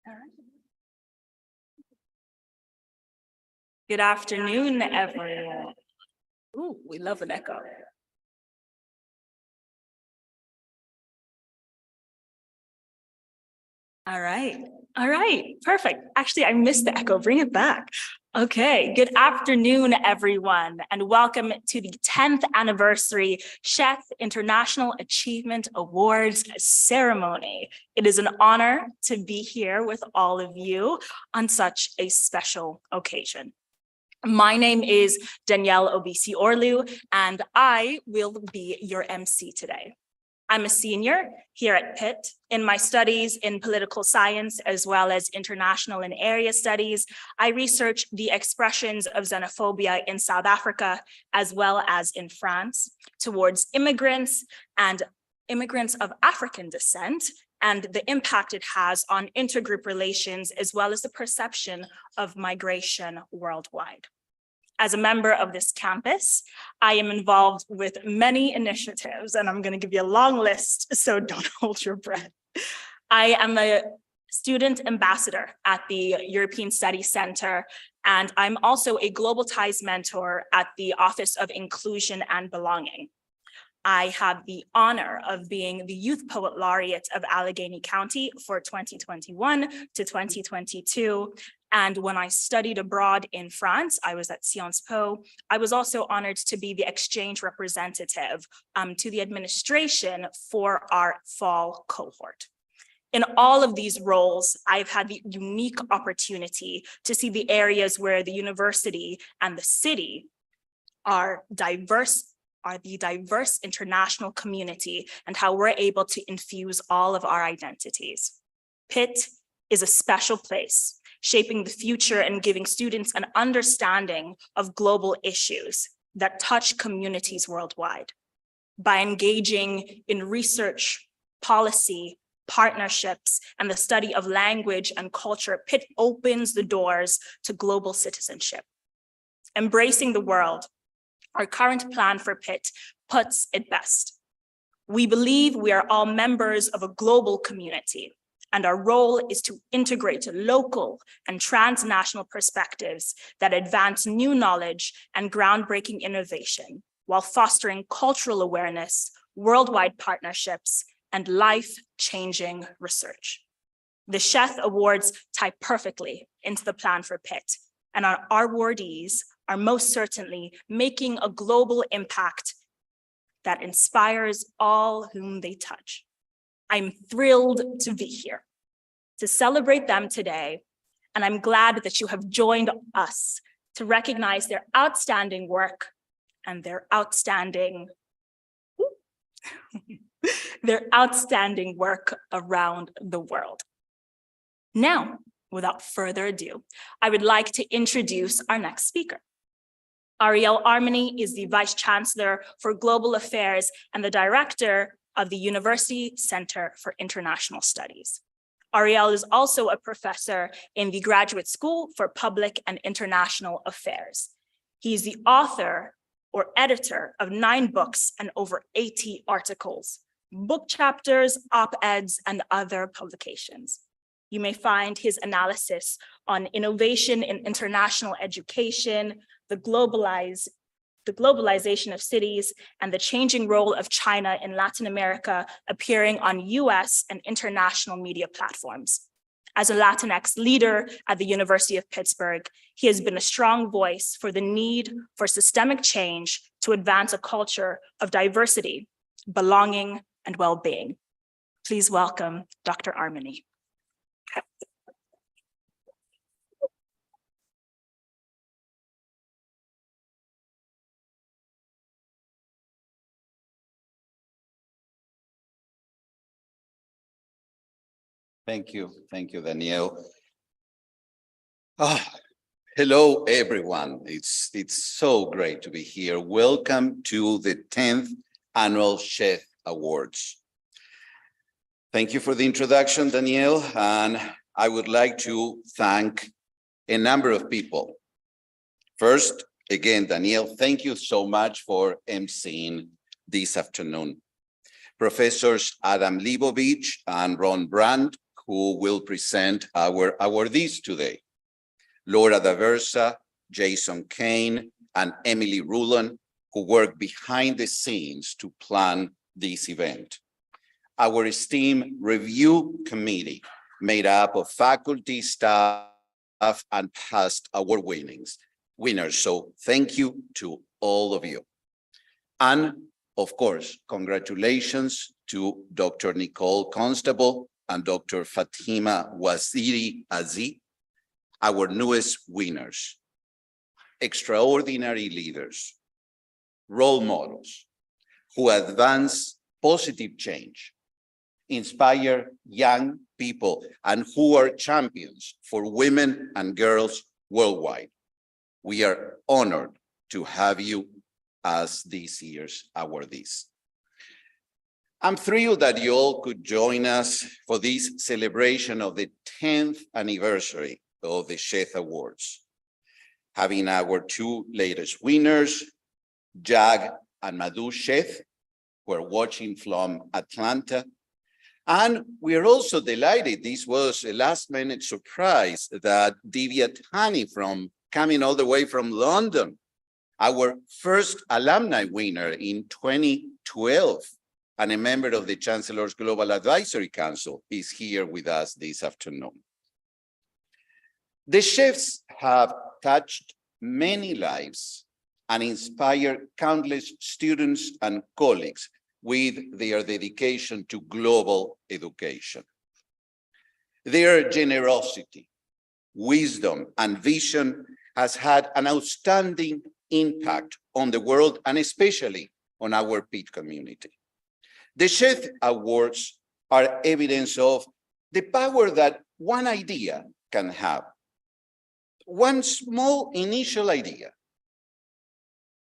All right. Good afternoon, everyone. Ooh, we love an echo. All right, perfect. Actually, I missed the echo, bring it back. Okay, good afternoon, everyone, and welcome to the 10th anniversary Sheth International Achievement Awards ceremony. It is an honor to be here with all of you on such a special occasion. My name is Danielle Obisi-Orlu, and I will be your MC today. I'm a senior here at Pitt. In my studies in political science, as well as international and area studies, I research the expressions of xenophobia in South Africa, as well as in France, towards immigrants and immigrants of African descent, and the impact it has on intergroup relations, as well as the perception of migration worldwide. As a member of this campus, I am involved with many initiatives, and I'm going to give you a long list, so don't hold your breath. I am a student ambassador at the European Studies Center, and I'm also a Global Ties mentor at the Office of Inclusion and Belonging. I have the honor of being the Youth Poet Laureate of Allegheny County for 2021 to 2022. And when I studied abroad in France, I was at Sciences Po. I was also honored to be the exchange representative to the administration for our fall cohort. In all of these roles, I've had the unique opportunity to see the areas where the university and the city are the diverse international community and how we're able to infuse all of our identities. Pitt is a special place, shaping the future and giving students an understanding of global issues that touch communities worldwide. By engaging in research, policy, partnerships, and the study of language and culture, Pitt opens the doors to global citizenship. Embracing the world, our current plan for Pitt puts it best. We believe we are all members of a global community, and our role is to integrate local and transnational perspectives that advance new knowledge and groundbreaking innovation while fostering cultural awareness, worldwide partnerships, and life-changing research. The Sheth Awards tie perfectly into the plan for Pitt, and our awardees are most certainly making a global impact that inspires all whom they touch. I'm thrilled to be here to celebrate them today, and I'm glad that you have joined us to recognize their outstanding work and their outstanding work around the world. Now, without further ado, I would like to introduce our next speaker. Ariel Armani is the Vice Chancellor for Global Affairs and the Director of the University Center for International Studies. Ariel is also a professor in the Graduate School for Public and International Affairs. He is the author or editor of 9 books and over 80 articles, book chapters, op-eds, and other publications. You may find his analysis on innovation in international education, the globalization of cities, and the changing role of China in Latin America appearing on US and international media platforms. As a Latinx leader at the University of Pittsburgh, he has been a strong voice for the need for systemic change to advance a culture of diversity, belonging, and well-being. Please welcome Dr. Armani. Thank you, Danielle. Hello, everyone. It's so great to be here. Welcome to the 10th Annual Sheth Awards. Thank you for the introduction, Danielle, and I would like to thank a number of people. First, again, Danielle, thank you so much for emceeing this afternoon. Professors Adam Leibovich and Ron Brandt, who will present our awardees today. Laura Daversa, Jason Kane, and Emily Rulon, who work behind the scenes to plan this event. Our esteemed review committee, made up of faculty, staff, and past award winners. So thank you to all of you. And of course, congratulations to Dr. Nicole Constable and Dr. Fatima Waziri-Azi, our newest winners, extraordinary leaders, role models who advance positive change, inspire young people, and who are champions for women and girls worldwide. We are honored to have you as this year's awardees. I'm thrilled that you all could join us for this celebration of the 10th anniversary of the Sheth Awards, having our two latest winners, Jag and Madhu Sheth, who are watching from Atlanta. And we're also delighted, this was a last-minute surprise, that Divya Thani coming all the way from London, our first alumni winner in 2012, and a member of the Chancellor's Global Advisory Council, is here with us this afternoon. The Sheths have touched many lives and inspired countless students and colleagues with their dedication to global education. Their generosity, wisdom, and vision has had an outstanding impact on the world and especially on our Pitt community. The Sheth Awards are evidence of the power that one idea can have. One small initial idea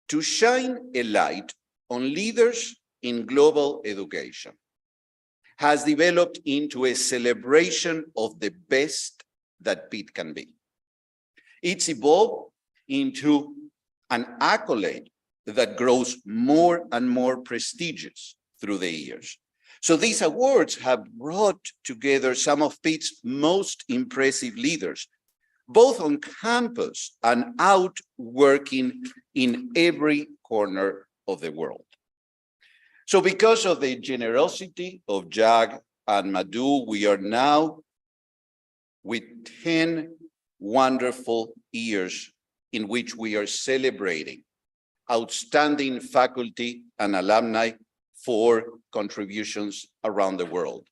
to shine a light on leaders in global education has developed into a celebration of the best that Pitt can be. It's evolved into an accolade that grows more and more prestigious through the years. So these awards have brought together some of Pitt's most impressive leaders, both on campus and out working in every corner of the world. So because of the generosity of Jag and Madhu, we are now with 10 wonderful years in which we are celebrating outstanding faculty and alumni for contributions around the world.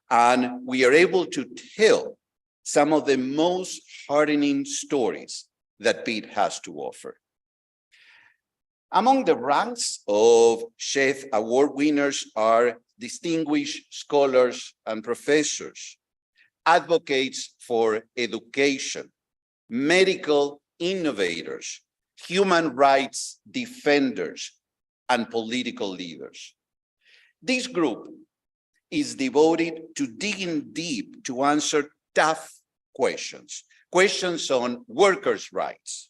And we are able to tell some of the most heartening stories that Pitt has to offer. Among the ranks of Sheth Award winners are distinguished scholars and professors, advocates for education, medical innovators, human rights defenders, and political leaders. This group is devoted to digging deep to answer tough questions, questions on workers' rights,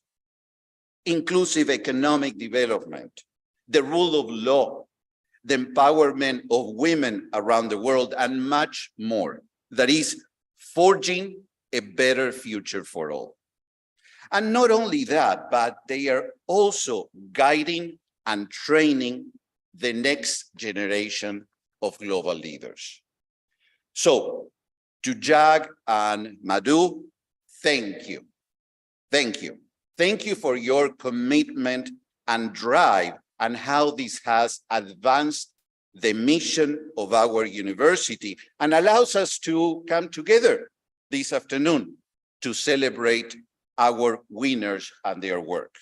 inclusive economic development, the rule of law, the empowerment of women around the world, and much more. That is, forging a better future for all. And not only that, but they are also guiding and training the next generation of global leaders. So, to Jag and Madhu, thank you. Thank you. Thank you for your commitment and drive and how this has advanced the mission of our university and allows us to come together this afternoon to celebrate our winners and their work.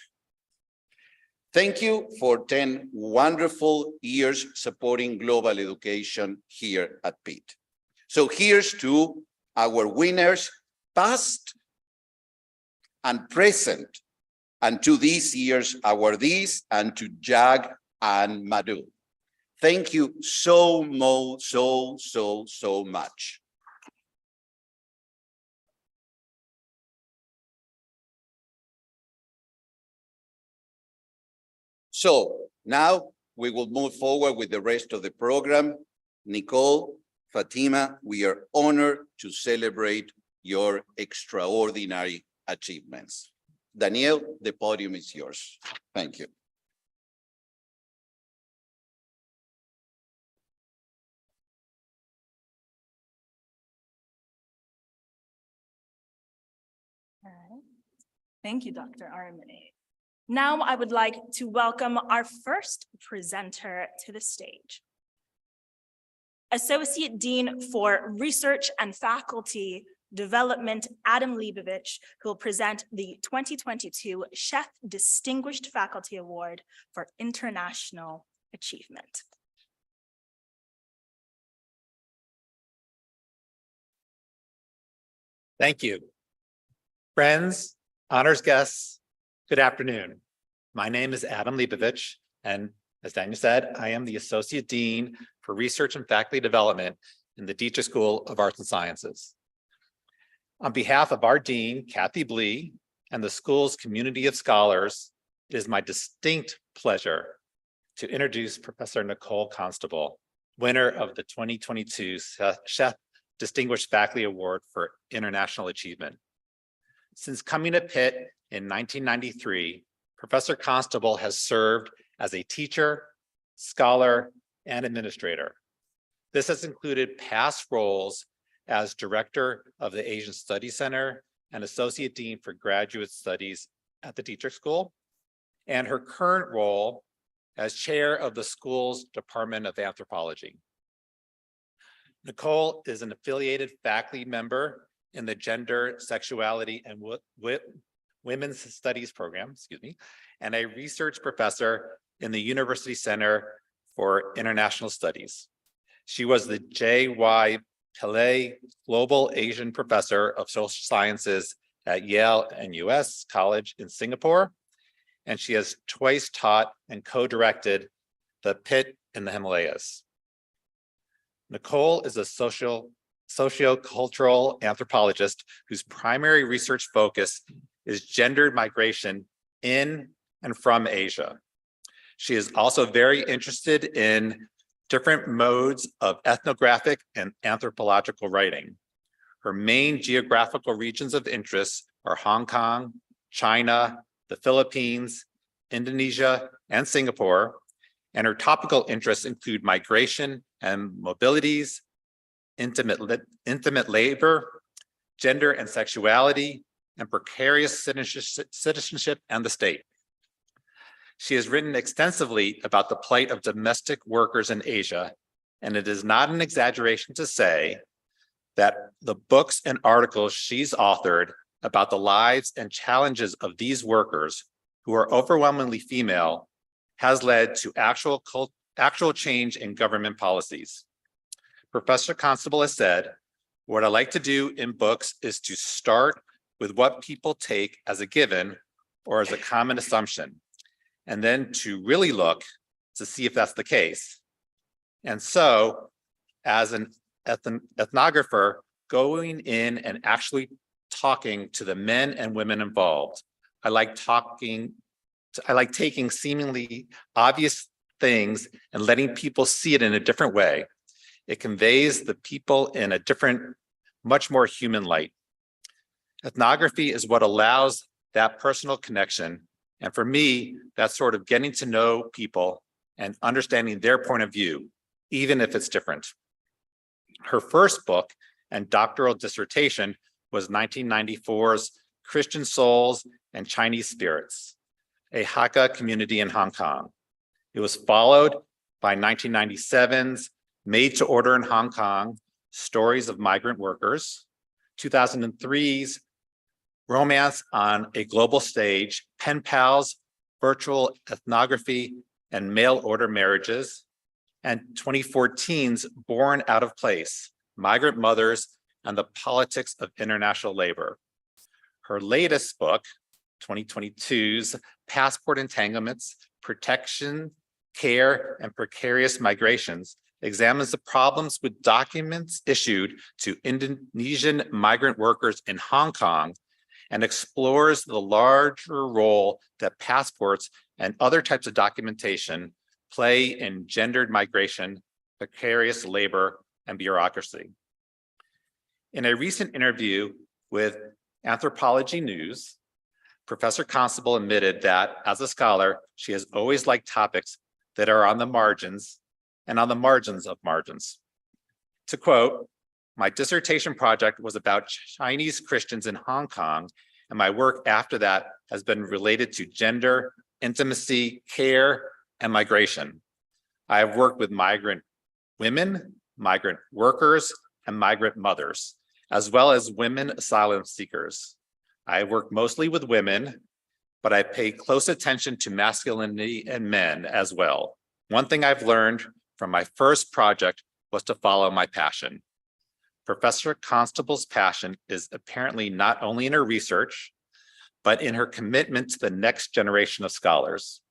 Thank you for 10 wonderful years supporting global education here at Pitt. So here's to our winners, past and present, and to this year's awardees, and to Jag and Madhu. Thank you so much. So now we will move forward with the rest of the program. Nicole, Fatima, we are honored to celebrate your extraordinary achievements. Danielle, the podium is yours. Thank you. All right. Thank you, Dr. Armani. Now I would like to welcome our first presenter to the stage. Associate Dean for Research and Faculty Development, Adam Leibovich, who will present the 2022 Sheth Distinguished Faculty Award for International Achievement. Thank you. Friends, honors guests, good afternoon. My name is Adam Leibovich, and as Daniel said, I am the Associate Dean for Research and Faculty Development in the Dietrich School of Arts and Sciences. On behalf of our Dean, Kathy Blee, and the school's community of scholars, it is my distinct pleasure to introduce Professor Nicole Constable, winner of the 2022 Sheth Distinguished Faculty Award for International Achievement. Since coming to Pitt in 1993, Professor Constable has served as a teacher, scholar, and administrator. This has included past roles as director of the Asian Studies Center and associate dean for graduate studies at the Dietrich School, and her current role as chair of the school's Department of Anthropology. Nicole is an affiliated faculty member in the Gender, Sexuality, and Women's Studies program, and a research professor in the University Center for International Studies. She was the J.Y. Pillay Global Asian Professor of Social Sciences at Yale and US College in Singapore, and she has twice taught and co-directed the Pitt in the Himalayas. Nicole is a sociocultural anthropologist whose primary research focus is gendered migration in and from Asia. She is also very interested in different modes of ethnographic and anthropological writing. Her main geographical regions of interest are Hong Kong, China, the Philippines, Indonesia, and Singapore, and her topical interests include migration and mobilities, intimate labor, gender and sexuality, and precarious citizenship and the state. She has written extensively about the plight of domestic workers in Asia, and it is not an exaggeration to say that the books and articles she's authored about the lives and challenges of these workers, who are overwhelmingly female, has led to actual change in government policies. Professor Constable has said, "What I like to do in books is to start with what people take as a given or as a common assumption, and then to really look to see if that's the case. And so, as an ethnographer, going in and actually talking to the men and women involved, I like taking seemingly obvious things and letting people see it in a different way. It conveys the people in a different, much more human light. Ethnography is what allows that personal connection. And for me, that's sort of getting to know people and understanding their point of view, even if it's different." Her first book and doctoral dissertation was 1994's Christian Souls and Chinese Spirits, a Hakka community in Hong Kong. It was followed by 1997's Made to Order in Hong Kong, Stories of Migrant Workers, 2003's Romance on a Global Stage, Pen Pals, Virtual Ethnography, and Mail Order Marriages, and 2014's Born Out of Place, Migrant Mothers and the Politics of International Labor. Her latest book, 2022's Passport Entanglements, Protection, Care, and Precarious Migrations, examines the problems with documents issued to Indonesian migrant workers in Hong Kong and explores the larger role that passports and other types of documentation play in gendered migration, precarious labor, and bureaucracy. In a recent interview with Anthropology News, Professor Constable admitted that as a scholar, she has always liked topics that are on the margins and on the margins of margins. To quote, "My dissertation project was about Chinese Christians in Hong Kong, and my work after that has been related to gender, intimacy, care, and migration. I have worked with migrant women, migrant workers, and migrant mothers, as well as women asylum seekers. I work mostly with women, but I pay close attention to masculinity and men as well. One thing I've learned from my first project was to follow my passion." Professor Constable's passion is apparently not only in her research, but in her commitment to the next generation of scholars.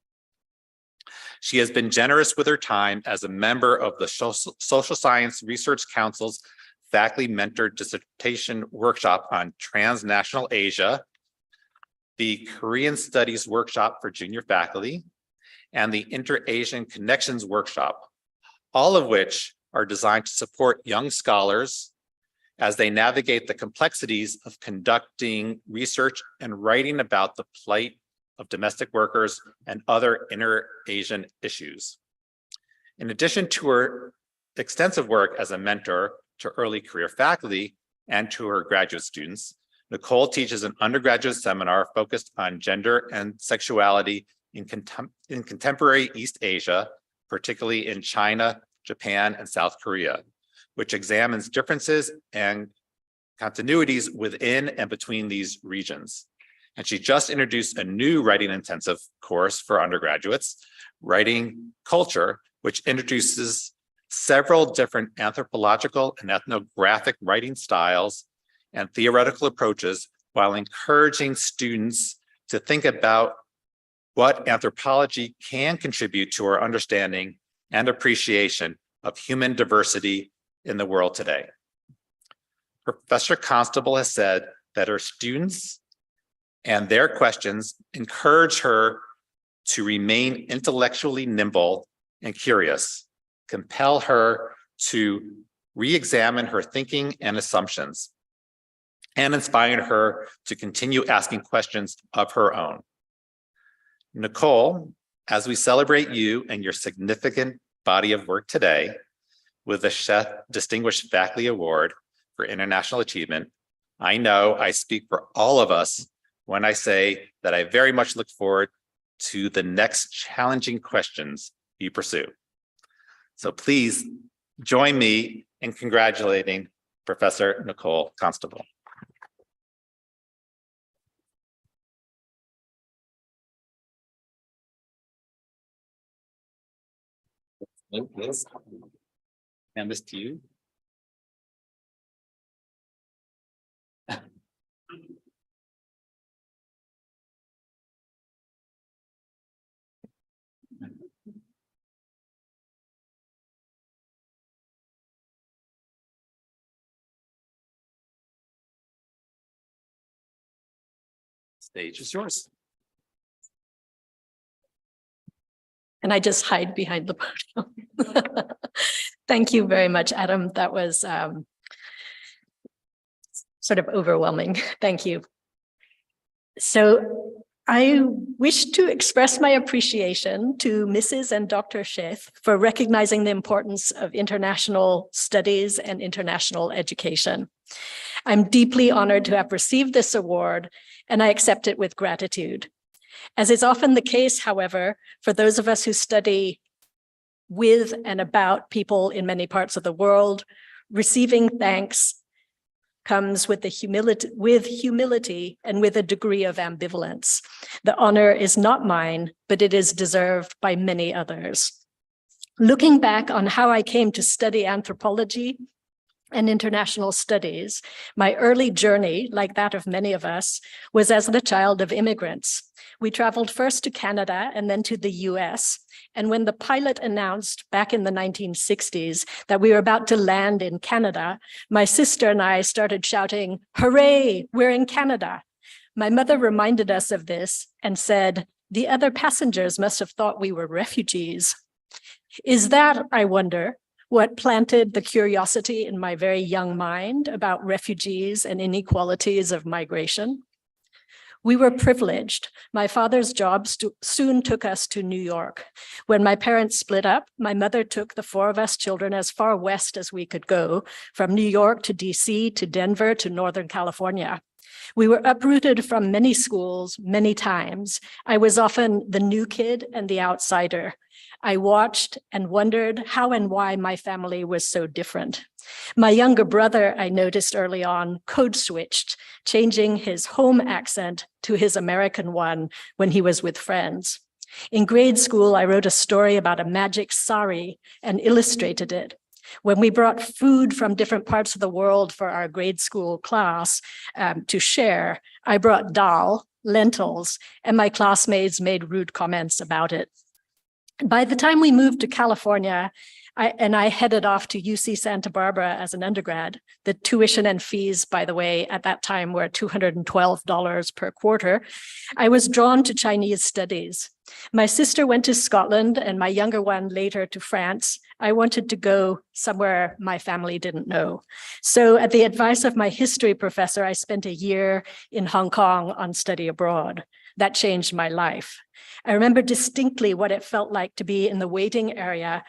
She has been generous with her time as a member of the Social Science Research Council's faculty mentored dissertation workshop on transnational Asia, the Korean Studies workshop for junior faculty, and the Inter-Asian Connections workshop, all of which are designed to support young scholars as they navigate the complexities of conducting research and writing about the plight of domestic workers and other inter-Asian issues. In addition to her extensive work as a mentor to early career faculty and to her graduate students, Nicole teaches an undergraduate seminar focused on gender and sexuality in contemporary East Asia, particularly in China, Japan, and South Korea, which examines differences and continuities within and between these regions. And she just introduced a new writing intensive course for undergraduates, Writing Culture, which introduces several different anthropological and ethnographic writing styles and theoretical approaches while encouraging students to think about what anthropology can contribute to our understanding and appreciation of human diversity in the world today. Professor Constable has said that her students and their questions encourage her to remain intellectually nimble and curious, compel her to re-examine her thinking and assumptions, and inspire her to continue asking questions of her own. Nicole, as we celebrate you and your significant body of work today with the Sheth Distinguished Faculty Award for International Achievement, I know I speak for all of us when I say that I very much look forward to the next challenging questions you pursue. So please join me in congratulating Professor Nicole Constable. Liz, hand this to you. Stage is yours. And I just hide behind the podium. Thank you very much, Adam. That was sort of overwhelming. Thank you. So I wish to express my appreciation to Mrs. and Dr. Sheth for recognizing the importance of international studies and international education. I'm deeply honored to have received this award, and I accept it with gratitude. As is often the case, however, for those of us who study with and about people in many parts of the world, receiving thanks comes with humility and with a degree of ambivalence. The honor is not mine, but it is deserved by many others. Looking back on how I came to study anthropology and international studies, my early journey, like that of many of us, was as the child of immigrants. We traveled first to Canada and then to the US. And when the pilot announced back in the 1960s that we were about to land in Canada, my sister and I started shouting, "Hooray, we're in Canada." My mother reminded us of this and said, "The other passengers must have thought we were refugees." Is that, I wonder, what planted the curiosity in my very young mind about refugees and inequalities of migration? We were privileged. My father's job soon took us to New York. When my parents split up, my mother took the four of us children as far west as we could go, from New York to DC to Denver to Northern California. We were uprooted from many schools many times. I was often the new kid and the outsider. I watched and wondered how and why my family was so different. My younger brother, I noticed early on, code switched, changing his home accent to his American one when he was with friends. In grade school, I wrote a story about a magic sari and illustrated it. When we brought food from different parts of the world for our grade school class to share, I brought dal, lentils, and my classmates made rude comments about it. By the time we moved to California, I headed off to UC Santa Barbara as an undergrad. The tuition and fees, by the way, at that time were $212 per quarter. I was drawn to Chinese studies. My sister went to Scotland and my younger one later to France. I wanted to go somewhere my family didn't know. So at the advice of my history professor, I spent a year in Hong Kong on study abroad. That changed my life. I remember distinctly what it felt like to be in the waiting area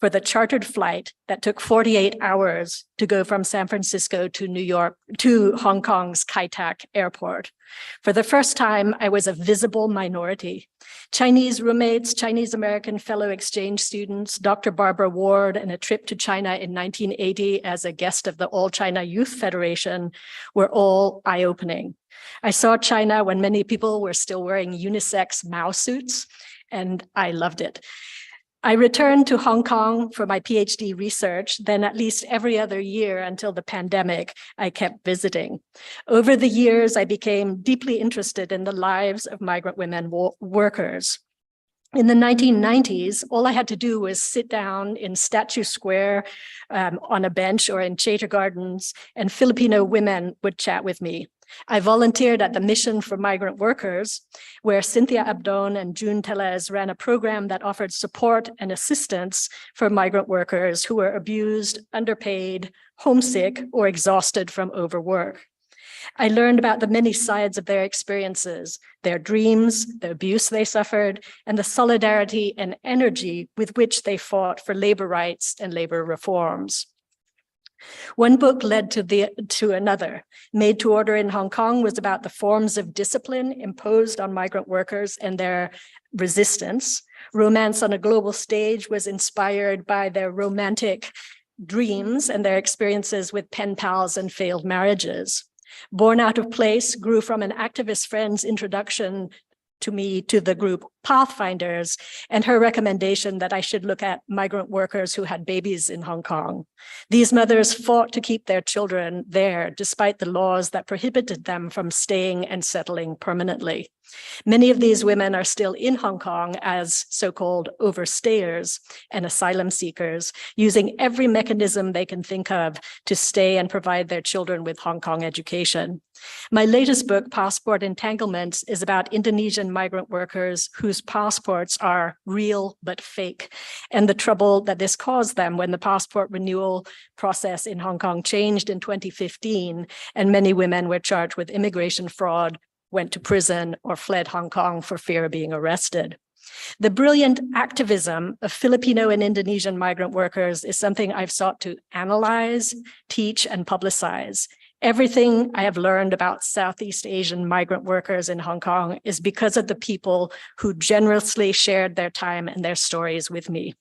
for the chartered flight that took 48 hours to go from San Francisco to New York to Hong Kong's Kai Tak airport. For the first time, I was a visible minority. Chinese roommates, Chinese American fellow exchange students, Dr. Barbara Ward, and a trip to China in 1980 as a guest of the All China Youth Federation were all eye-opening. I saw China when many people were still wearing unisex Mao suits, and I loved it. I returned to Hong Kong for my PhD research, then at least every other year until the pandemic, I kept visiting. Over the years, I became deeply interested in the lives of migrant women workers. In the 1990s, all I had to do was sit down in Statue Square on a bench or in Chater Gardens, and Filipino women would chat with me. I volunteered at the Mission for Migrant Workers, where Cynthia Abdon and June Tellez ran a program that offered support and assistance for migrant workers who were abused, underpaid, homesick, or exhausted from overwork. I learned about the many sides of their experiences, their dreams, the abuse they suffered, and the solidarity and energy with which they fought for labor rights and labor reforms. One book led to another. Made to Order in Hong Kong was about the forms of discipline imposed on migrant workers and their resistance. Romance on a Global Stage was inspired by their romantic dreams and their experiences with pen pals and failed marriages. Born Out of Place grew from an activist friend's introduction to me to the group Pathfinders and her recommendation that I should look at migrant workers who had babies in Hong Kong. These mothers fought to keep their children there despite the laws that prohibited them from staying and settling permanently. Many of these women are still in Hong Kong as so-called overstayers and asylum seekers, using every mechanism they can think of to stay and provide their children with Hong Kong education. My latest book, Passport Entanglements, is about Indonesian migrant workers whose passports are real but fake, and the trouble that this caused them when the passport renewal process in Hong Kong changed in 2015, and many women were charged with immigration fraud, went to prison, or fled Hong Kong for fear of being arrested. The brilliant activism of Filipino and Indonesian migrant workers is something I've sought to analyze, teach, and publicize. Everything I have learned about Southeast Asian migrant workers in Hong Kong is because of the people who generously shared their time and their stories with me.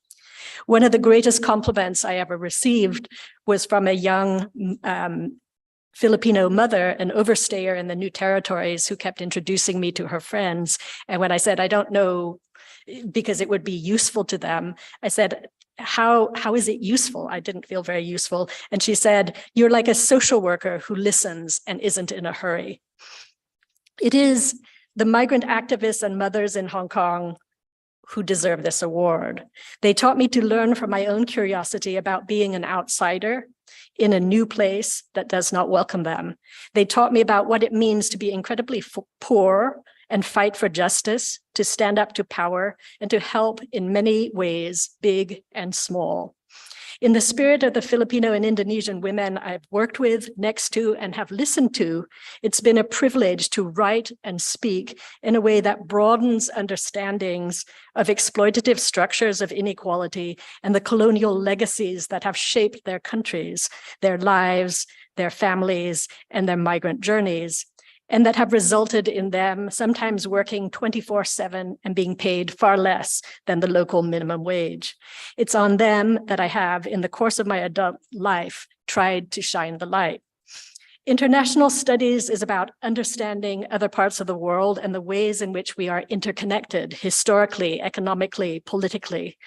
One of the greatest compliments I ever received was from a young Filipino mother, an overstayer in the New Territories, who kept introducing me to her friends. And when I said, I don't know, because it would be useful to them, I said, how is it useful? I didn't feel very useful. And she said, you're like a social worker who listens and isn't in a hurry. It is the migrant activists and mothers in Hong Kong who deserve this award. They taught me to learn from my own curiosity about being an outsider in a new place that does not welcome them. They taught me about what it means to be incredibly poor and fight for justice, to stand up to power, and to help in many ways, big and small. In the spirit of the Filipino and Indonesian women I've worked with, next to, and have listened to, it's been a privilege to write and speak in a way that broadens understandings of exploitative structures of inequality and the colonial legacies that have shaped their countries, their lives, their families, and their migrant journeys, and that have resulted in them sometimes working 24/7 and being paid far less than the local minimum wage. It's on them that I have, in the course of my adult life, tried to shine the light. International studies is about understanding other parts of the world and the ways in which we are interconnected historically, economically, politically.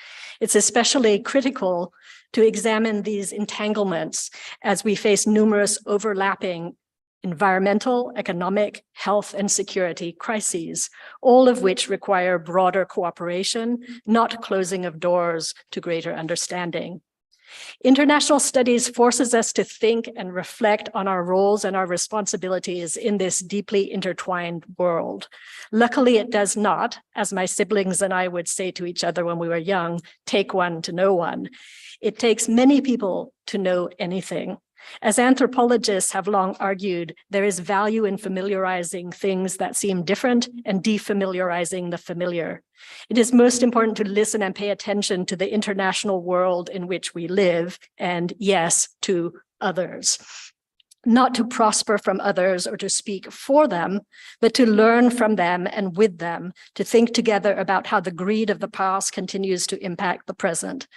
It's especially critical to examine these entanglements as we face numerous overlapping environmental, economic, health, and security crises, all of which require broader cooperation, not closing of doors to greater understanding. International studies forces us to think and reflect on our roles and our responsibilities in this deeply intertwined world. Luckily, it does not, as my siblings and I would say to each other when we were young, take one to know one. It takes many people to know anything. As anthropologists have long argued, there is value in familiarizing things that seem different and defamiliarizing the familiar. It is most important to listen and pay attention to the international world in which we live, and yes, to others. Not to prosper from others or to speak for them, but to learn from them and with them, to think together about how the greed of the past continues to impact the present.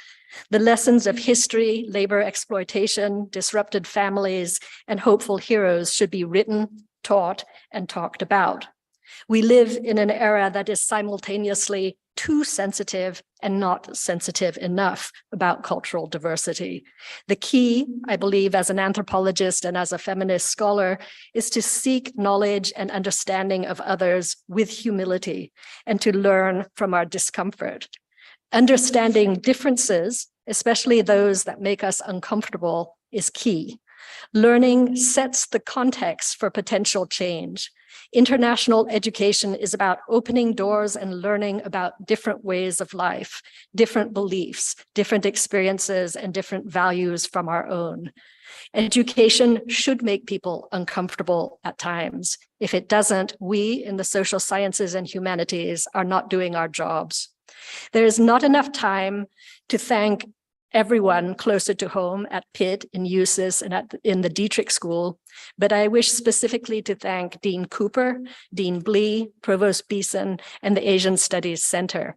The lessons of history, labor exploitation, disrupted families, and hopeful heroes should be written, taught, and talked about. We live in an era that is simultaneously too sensitive and not sensitive enough about cultural diversity. The key, I believe, as an anthropologist and as a feminist scholar, is to seek knowledge and understanding of others with humility and to learn from our discomfort. Understanding differences, especially those that make us uncomfortable, is key. Learning sets the context for potential change. International education is about opening doors and learning about different ways of life, different beliefs, different experiences, and different values from our own. Education should make people uncomfortable at times. If it doesn't, we in the social sciences and humanities are not doing our jobs. There is not enough time to thank everyone closer to home at Pitt, in USIS, and in the Dietrich School, but I wish specifically to thank Dean Cooper, Dean Blee, Provost Beeson, and the Asian Studies Center.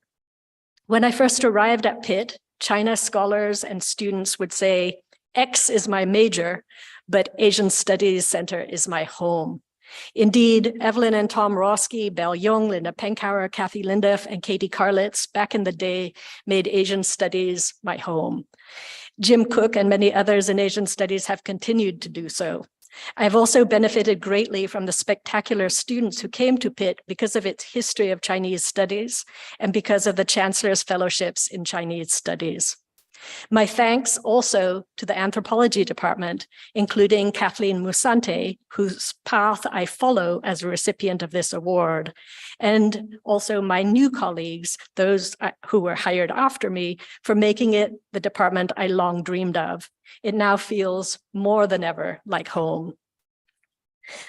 When I first arrived at Pitt, China scholars and students would say, X is my major, but Asian Studies Center is my home. Indeed, Evelyn and Tom Roski, Belle Young, Linda Penkower, Kathy Lindeff, and Katie Karlitz back in the day made Asian Studies my home. Jim Cook and many others in Asian Studies have continued to do so. I've also benefited greatly from the spectacular students who came to Pitt because of its history of Chinese studies and because of the Chancellor's Fellowships in Chinese Studies. My thanks also to the anthropology department, including Kathleen Musante, whose path I follow as a recipient of this award, and also my new colleagues, those who were hired after me, for making it the department I long dreamed of. It now feels more than ever like home.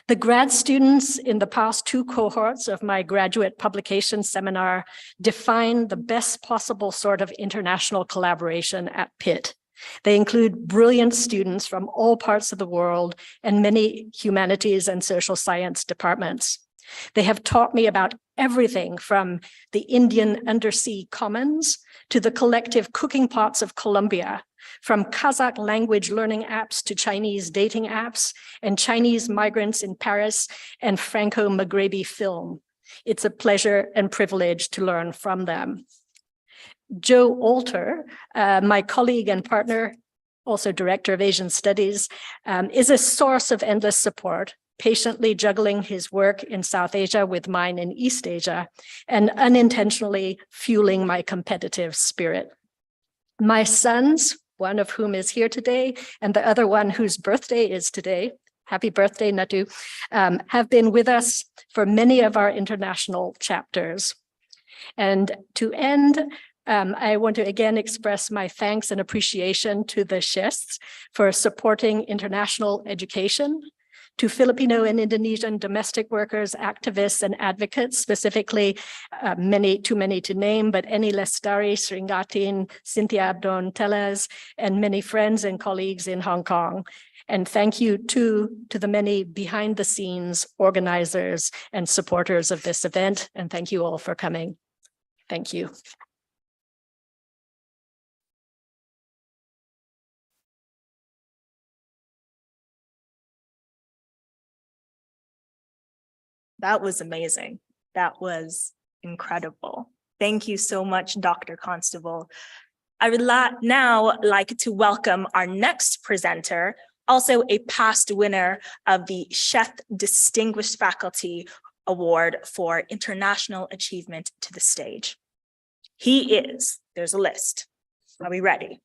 The grad students in the past two cohorts of my graduate publication seminar define the best possible sort of international collaboration at Pitt. They include brilliant students from all parts of the world and many humanities and social science departments. They have taught me about everything from the Indian undersea commons to the collective cooking pots of Colombia, from Kazakh language learning apps to Chinese dating apps, and Chinese migrants in Paris and Franco-Maghrebi film. It's a pleasure and privilege to learn from them. Joe Alter, my colleague and partner, also director of Asian Studies, is a source of endless support, patiently juggling his work in South Asia with mine in East Asia, and unintentionally fueling my competitive spirit. My sons, one of whom is here today, and the other one whose birthday is today, happy birthday, Natu, have been with us for many of our international chapters. And to end, I want to again express my thanks and appreciation to the Sheths for supporting international education, to Filipino and Indonesian domestic workers, activists, and advocates, specifically too many to name, but Eni Lestari, Sringatin, Cynthia Abdon Teles, and many friends and colleagues in Hong Kong. And thank you to the many behind the scenes organizers and supporters of this event. And thank you all for coming. Thank you. That was amazing. That was incredible. Thank you so much, Dr. Constable. I would now like to welcome our next presenter, also a past winner of the Sheth Distinguished Faculty Award for International Achievement, to the stage. He is, there's a list. Are we ready?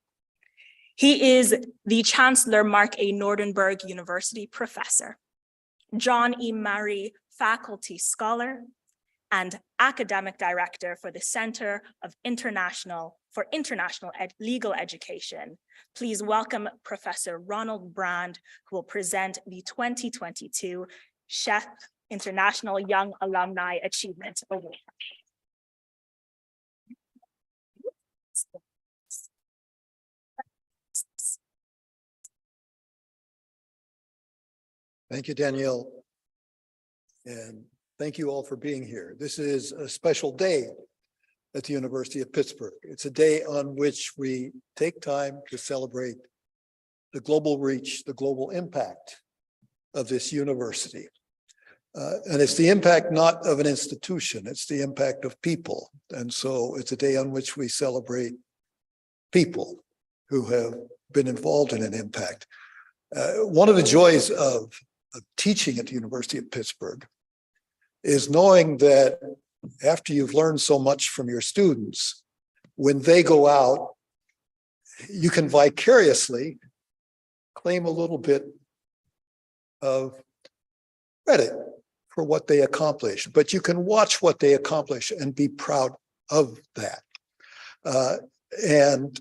He is the Chancellor Mark A. Nordenberg University Professor, John E. Murray Faculty Scholar, and Academic Director for the Center of International Legal Education. Please welcome Professor Ronald Brand, who will present the 2022 Sheth International Young Alumni Achievement Award. Thank you, Danielle. And thank you all for being here. This is a special day at the University of Pittsburgh. It's a day on which we take time to celebrate the global reach, the global impact of this university. And it's the impact not of an institution, it's the impact of people. And so it's a day on which we celebrate people who have been involved in an impact. One of the joys of teaching at the University of Pittsburgh is knowing that after you've learned so much from your students, when they go out, you can vicariously claim a little bit of credit for what they accomplish, but you can watch what they accomplish and be proud of that. And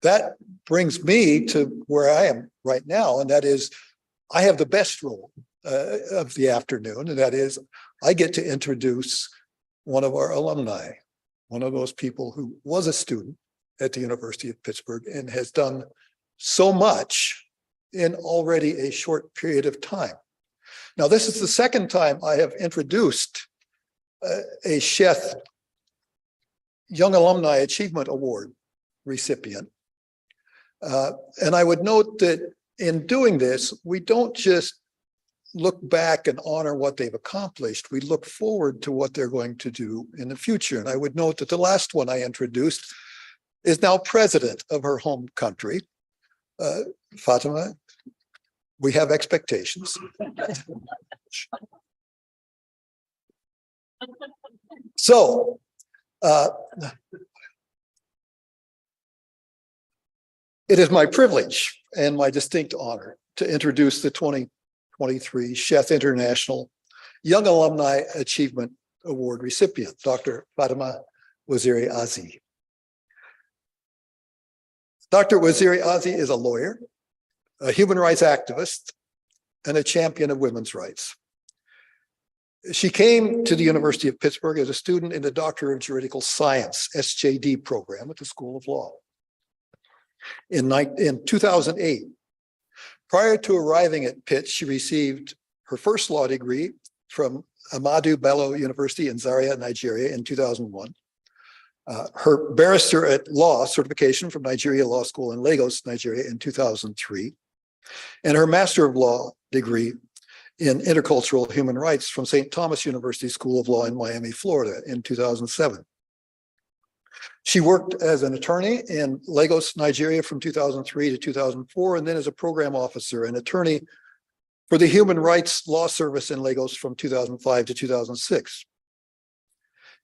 that brings me to where I am right now, and that is I have the best role of the afternoon, and that is I get to introduce one of our alumni, one of those people who was a student at the University of Pittsburgh and has done so much in already a short period of time. Now, this is the second time I have introduced a Sheth Young Alumni Achievement Award recipient. And I would note that in doing this, we don't just look back and honor what they've accomplished. We look forward to what they're going to do in the future. And I would note that the last one I introduced is now president of her home country. Fatima, we have expectations. So, it is my privilege and my distinct honor to introduce the 2023 Sheth International Young Alumni Achievement Award recipient, Dr. Fatima Waziri-Azi. Dr. Waziri-Azi is a lawyer, a human rights activist, and a champion of women's rights. She came to the University of Pittsburgh as a student in the Doctor of Juridical Science, SJD program at the School of Law. In 2008, prior to arriving at Pitt, she received her first law degree from Ahmadu Bello University in Zaria, Nigeria in 2001. Her barrister at law certification from Nigeria Law School in Lagos, Nigeria in 2003. And her Master of Law degree in Intercultural Human Rights from St. Thomas University School of Law in Miami, Florida in 2007. She worked as an attorney in Lagos, Nigeria from 2003 to 2004, and then as a program officer and attorney for the Human Rights Law Service in Lagos from 2005 to 2006.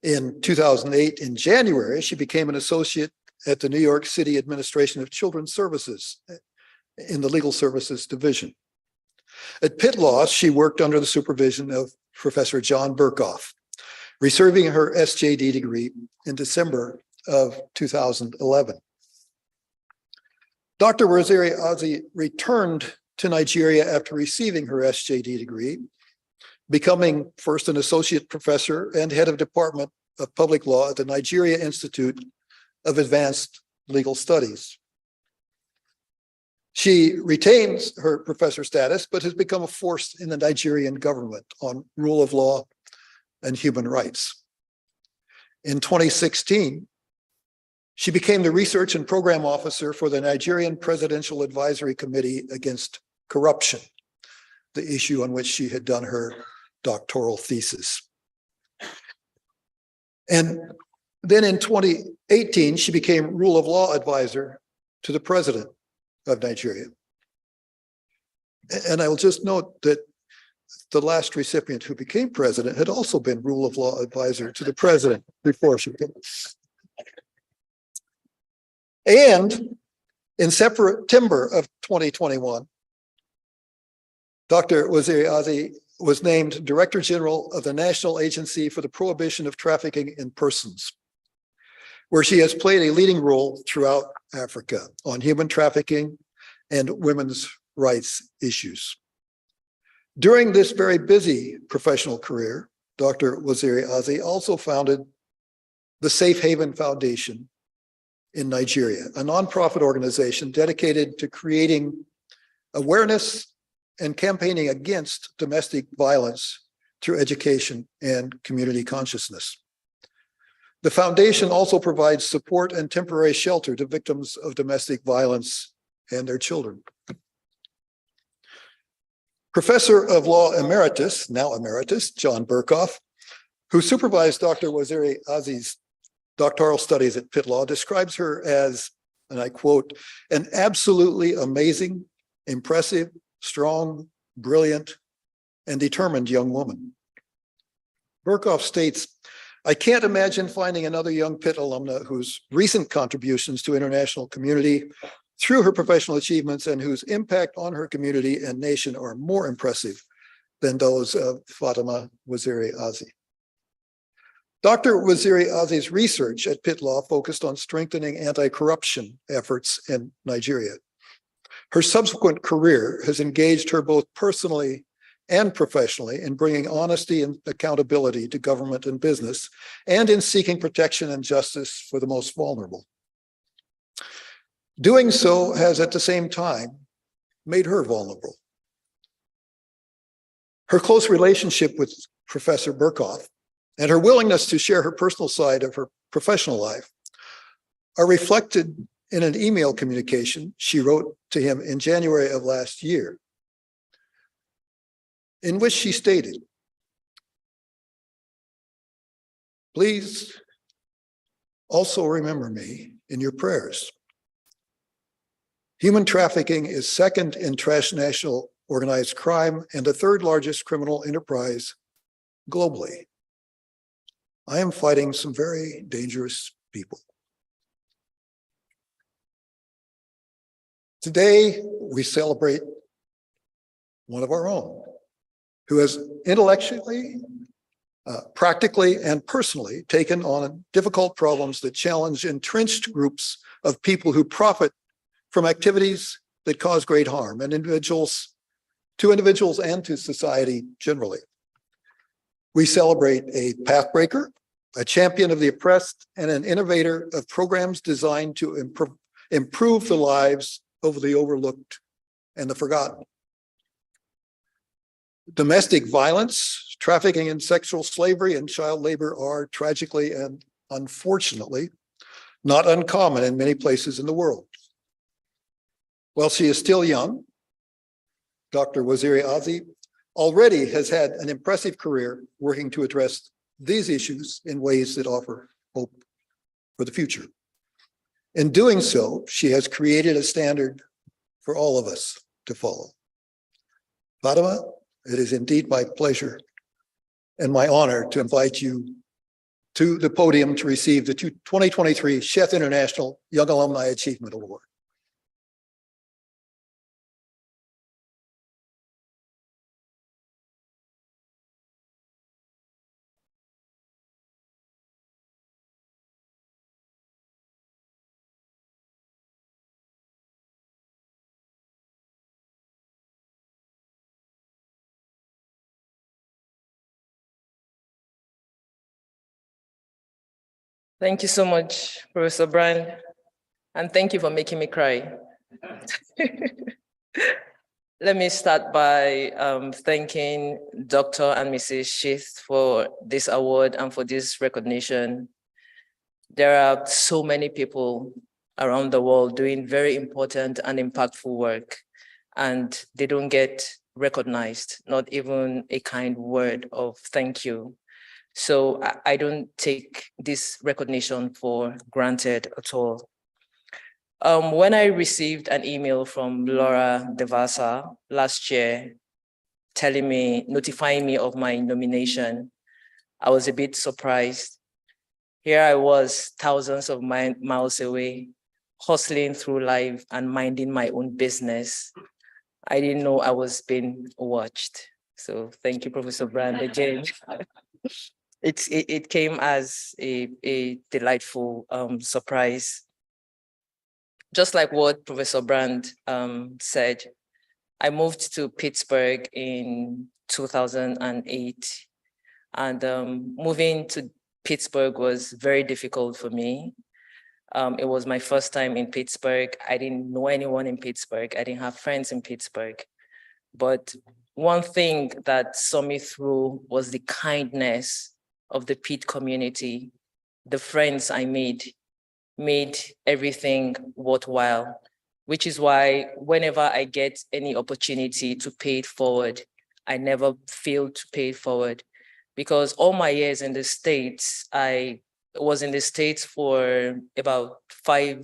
In 2008, in January, she became an associate at the New York City Administration of Children's Services in the Legal Services Division. At Pitt Law, she worked under the supervision of Professor John Burkhoff, receiving her SJD degree in December of 2011. Dr. Waziri-Azi returned to Nigeria after receiving her SJD degree, becoming first an associate professor and head of department of public law at the Nigeria Institute of Advanced Legal Studies. She retains her professor status, but has become a force in the Nigerian government on rule of law and human rights. In 2016, she became the research and program officer for the Nigerian Presidential Advisory Committee Against Corruption, the issue on which she had done her doctoral thesis. And then in 2018, she became rule of law advisor to the president of Nigeria. And I will just note that the last recipient who became president had also been rule of law advisor to the president before she became. And in September of 2021, Dr. Waziri-Azi was named Director General of the National Agency for the Prohibition of Trafficking in Persons, where she has played a leading role throughout Africa on human trafficking and women's rights issues. During this very busy professional career, Dr. Waziri-Azi also founded the Safe Haven Foundation in Nigeria, a nonprofit organization dedicated to creating awareness and campaigning against domestic violence through education and community consciousness. The foundation also provides support and temporary shelter to victims of domestic violence and their children. Professor of Law Emeritus, now Emeritus, John Burkhoff, who supervised Dr. Waziri-Azi's doctoral studies at Pitt Law, describes her as, and I quote, an absolutely amazing, impressive, strong, brilliant, and determined young woman. Burkhoff states, I can't imagine finding another young Pitt alumna whose recent contributions to international community through her professional achievements and whose impact on her community and nation are more impressive than those of Fatima Waziri-Azi. Dr. Waziri-Azi's research at Pitt Law focused on strengthening anti-corruption efforts in Nigeria. Her subsequent career has engaged her both personally and professionally in bringing honesty and accountability to government and business, and in seeking protection and justice for the most vulnerable. Doing so has at the same time made her vulnerable. Her close relationship with Professor Burkhoff and her willingness to share her personal side of her professional life are reflected in an email communication she wrote to him in January of last year, in which she stated, please also remember me in your prayers. Human trafficking is second in transnational organized crime and the third largest criminal enterprise globally. I am fighting some very dangerous people. Today, we celebrate one of our own who has intellectually, practically, and personally taken on difficult problems that challenge entrenched groups of people who profit from activities that cause great harm to individuals and to society generally. We celebrate a pathbreaker, a champion of the oppressed, and an innovator of programs designed to improve the lives of the overlooked and the forgotten. Domestic violence, trafficking in sexual slavery, and child labor are tragically and unfortunately not uncommon in many places in the world. While she is still young, Dr. Waziri-Azi already has had an impressive career working to address these issues in ways that offer hope for the future. In doing so, she has created a standard for all of us to follow. Fatima, it is indeed my pleasure and my honor to invite you to the podium to receive the 2023 Sheth International Young Alumni Achievement Award. Thank you so much, Professor Brand, and thank you for making me cry. Let me start by thanking Dr. and Mrs. Sheth for this award and for this recognition. There are so many people around the world doing very important and impactful work, and they don't get recognized, not even a kind word of thank you. So I don't take this recognition for granted at all. When I received an email from Laura Devasa last year, notifying me of my nomination, I was a bit surprised. Here I was, thousands of miles away, hustling through life and minding my own business. I didn't know I was being watched. So thank you, Professor Brand, again. It came as a delightful surprise. Just like what Professor Brand said, I moved to Pittsburgh in 2008, and moving to Pittsburgh was very difficult for me. It was my first time in Pittsburgh. I didn't know anyone in Pittsburgh. I didn't have friends in Pittsburgh. But one thing that saw me through was the kindness of the Pitt community. The friends I made everything worthwhile, which is why whenever I get any opportunity to pay it forward, I never fail to pay it forward. Because all my years in the States, I was in the States for about five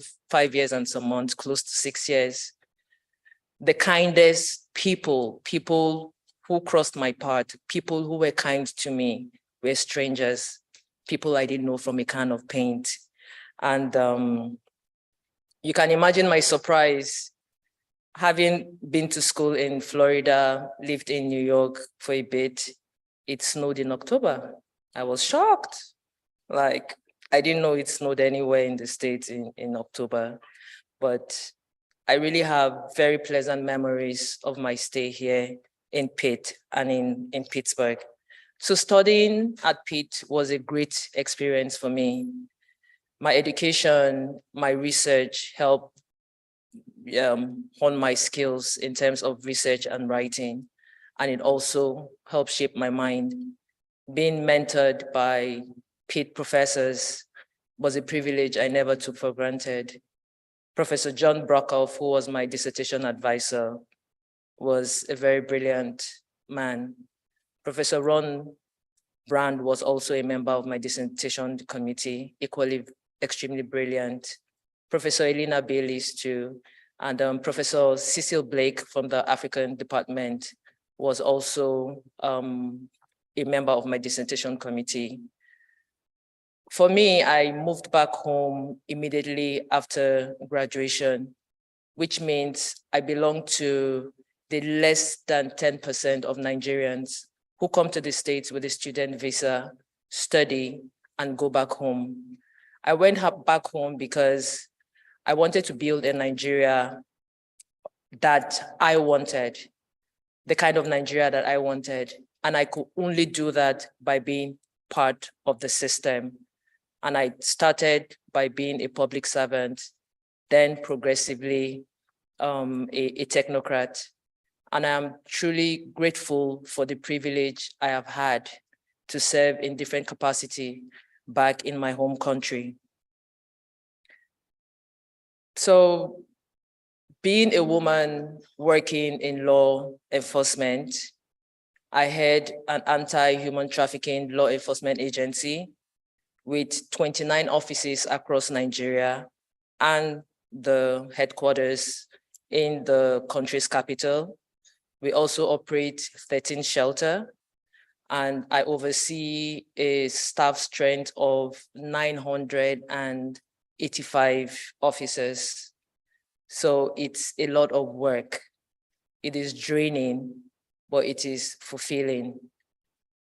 years and some months, close to 6 years. The kindest people who crossed my path, people who were kind to me were strangers, people I didn't know from a can of paint. And you can imagine my surprise, having been to school in Florida, lived in New York for a bit. It snowed in October. I was shocked. Like, I didn't know it snowed anywhere in the States in October, but I really have very pleasant memories of my stay here in Pitt and in Pittsburgh. So studying at Pitt was a great experience for me. My education, my research helped hone my skills in terms of research and writing, and it also helped shape my mind. Being mentored by Pitt professors was a privilege I never took for granted. Professor John Brockhoff, who was my dissertation advisor, was a very brilliant man. Professor Ron Brand was also a member of my dissertation committee, equally extremely brilliant. Professor Elena Baylis too, and Professor Cecil Blake from the African department was also a member of my dissertation committee. For me, I moved back home immediately after graduation, which means I belong to the less than 10% of Nigerians who come to the States with a student visa, study, and go back home. I went back home because I wanted to build a Nigeria that I wanted, the kind of Nigeria that I wanted. And I could only do that by being part of the system. And I started by being a public servant, then progressively a technocrat. And I'm truly grateful for the privilege I have had to serve in different capacity back in my home country. So being a woman working in law enforcement, I had an anti-human trafficking law enforcement agency with 29 offices across Nigeria and the headquarters in the country's capital. We also operate 13 shelters, and I oversee a staff strength of 985 officers. So it's a lot of work. It is draining, but it is fulfilling.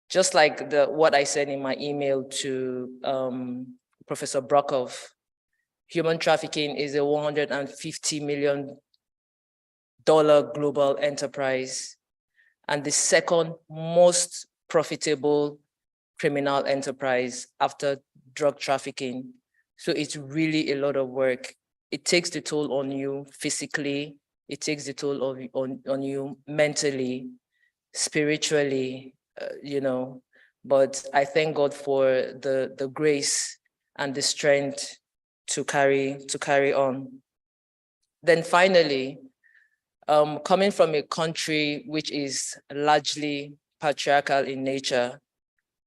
Just like what I said in my email to Professor Brockhoff, human trafficking is a $150 million global enterprise and the second most profitable criminal enterprise after drug trafficking. So it's really a lot of work. It takes the toll on you physically. It takes the toll on you mentally, spiritually, but I thank God for the grace and the strength to carry on. Then finally, coming from a country which is largely patriarchal in nature,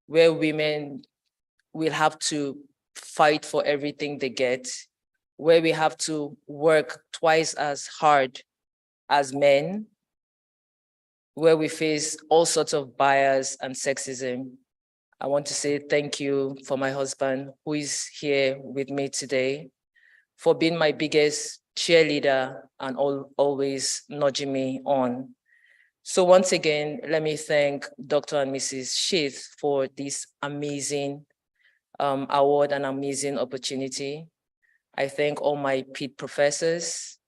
where women will have to fight for everything they get, where we have to work twice as hard as men, where we face all sorts of bias and sexism. I want to say thank you for my husband, who is here with me today, for being my biggest cheerleader and always nudging me on. So once again, let me thank Dr. and Mrs. Sheth for this amazing award and amazing opportunity. I thank all my PED professors.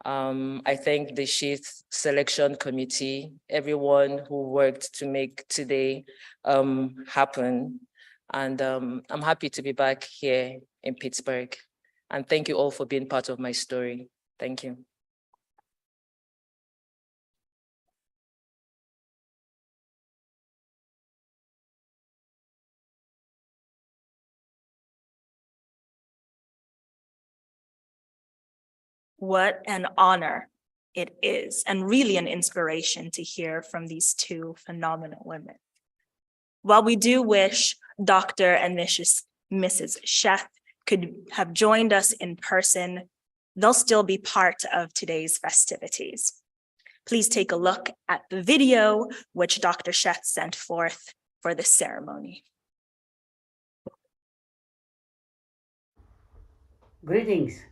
I thank the Sheth Selection Committee, everyone who worked to make today happen. And I'm happy to be back here in Pittsburgh. And thank you all for being part of my story. Thank you. What an honor it is, and really an inspiration to hear from these two phenomenal women. While we do wish Dr. and Mrs. Sheth could have joined us in person, they'll still be part of today's festivities. Please take a look at the video which Dr. Sheth sent forth for this ceremony. Greetings.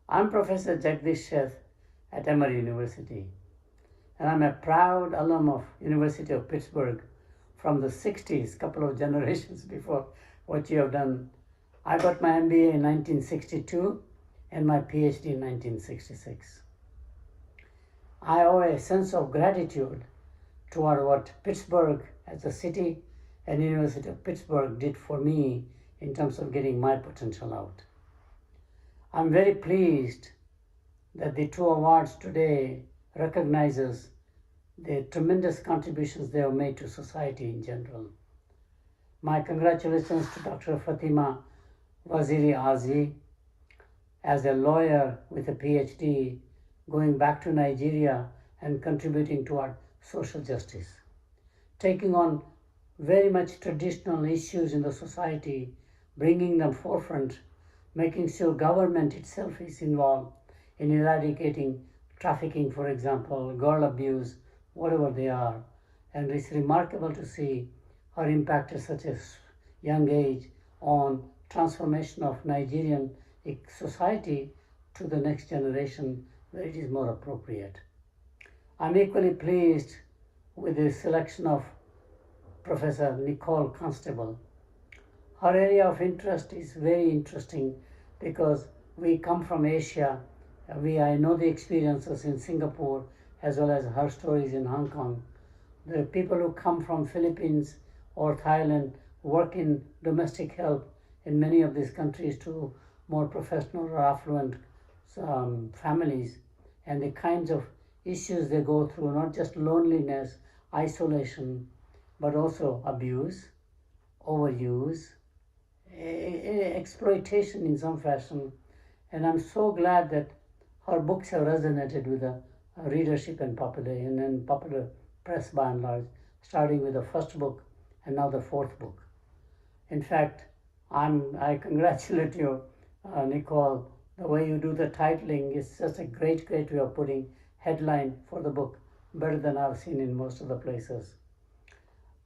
I'm Professor Jagdish Sheth at Emory University, and I'm a proud alum of University of Pittsburgh from the 60s, couple of generations before what you have done. I got my MBA in 1962 and my PhD in 1966. I owe a sense of gratitude toward what Pittsburgh as a city and University of Pittsburgh did for me in terms of getting my potential out. I'm very pleased that the two awards today recognizes the tremendous contributions they have made to society in general. My congratulations to Dr. Fatima Waziri-Azi as a lawyer with a PhD going back to Nigeria and contributing toward social justice, taking on very much traditional issues in the society, bringing them forefront, making sure government itself is involved in eradicating trafficking, for example, girl abuse, whatever they are. And it's remarkable to see her impact at such a young age on transformation of Nigerian society to the next generation where it is more appropriate. I'm equally pleased with the selection of Professor Nicole Constable. Her area of interest is very interesting because we come from Asia. I know the experiences in Singapore as well as her stories in Hong Kong. The people who come from Philippines or Thailand work in domestic help in many of these countries to more professional or affluent families, and the kinds of issues they go through, not just loneliness, isolation, but also abuse, overuse, exploitation in some fashion. And I'm so glad that her books have resonated with the readership and popular press by and large, starting with the first book and now the fourth book. In fact, I congratulate you, Nicole. The way you do the titling is just a great way of putting headline for the book, better than I've seen in most of the places.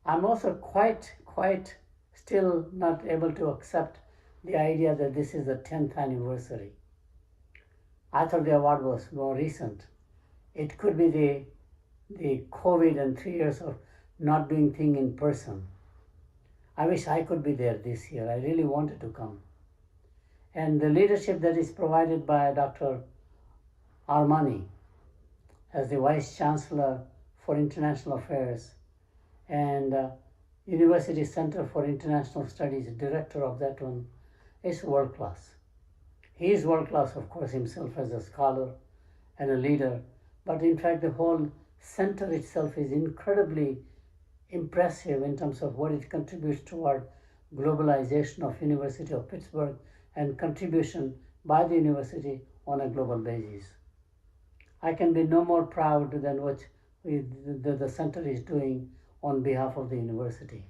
I'm also quite still not able to accept the idea that this is the 10th anniversary. I thought the award was more recent. It could be the COVID and 3 years of not doing things in person. I wish I could be there this year. I really wanted to come. And the leadership that is provided by Dr. Armani as the Vice Chancellor for International Affairs, and University Center for International Studies director of that one, is world class. He is world class, of course, himself as a scholar and a leader, but in fact the whole center itself is incredibly impressive in terms of what it contributes toward globalization of University of Pittsburgh and contribution by the university on a global basis. I can be no more proud than what the center is doing on behalf of the university.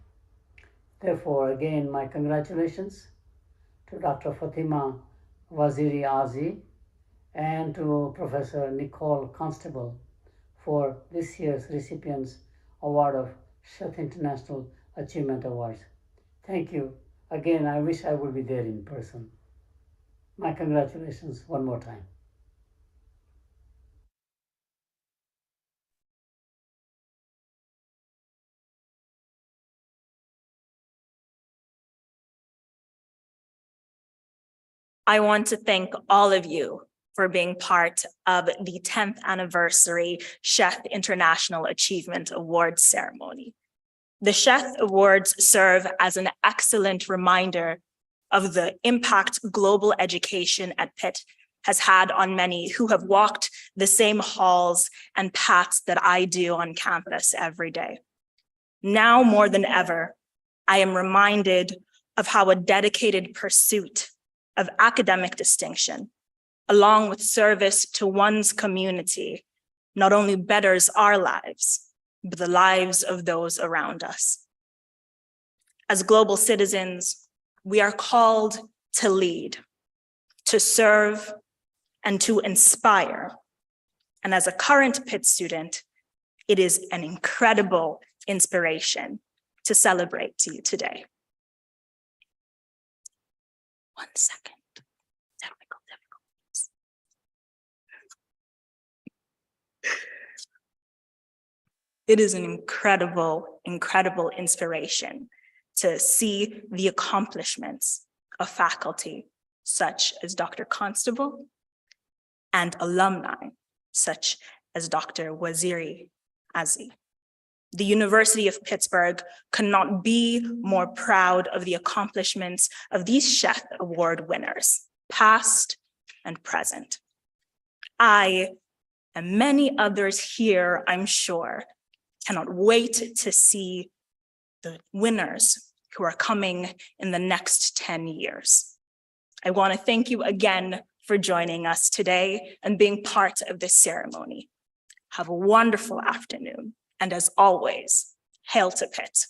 Therefore, again, my congratulations to Dr. Fatima Waziri-Azi and to Professor Nicole Constable for this year's recipients award of Sheth International Achievement Awards. Thank you. Again, I wish I would be there in person. My congratulations one more time. I want to thank all of you for being part of the 10th anniversary Sheth International Achievement Awards ceremony. The Sheth Awards serve as an excellent reminder of the impact global education at Pitt has had on many who have walked the same halls and paths that I do on campus every day. Now more than ever, I am reminded of how a dedicated pursuit of academic distinction, along with service to one's community, not only betters our lives, but the lives of those around us. As global citizens, we are called to lead, to serve, and to inspire. And as a current Pitt student, it is an incredible inspiration to celebrate to you today. 1 second. Technical difficulties. It is an incredible, incredible inspiration to see the accomplishments of faculty such as Dr. Constable and alumni such as Dr. Waziri-Azi. The University of Pittsburgh could not be more proud of the accomplishments of these Sheth Award winners, past and present. I and many others here, I'm sure, cannot wait to see the winners who are coming in the next 10 years. I want to thank you again for joining us today and being part of this ceremony. Have a wonderful afternoon. And as always, hail to Pitt.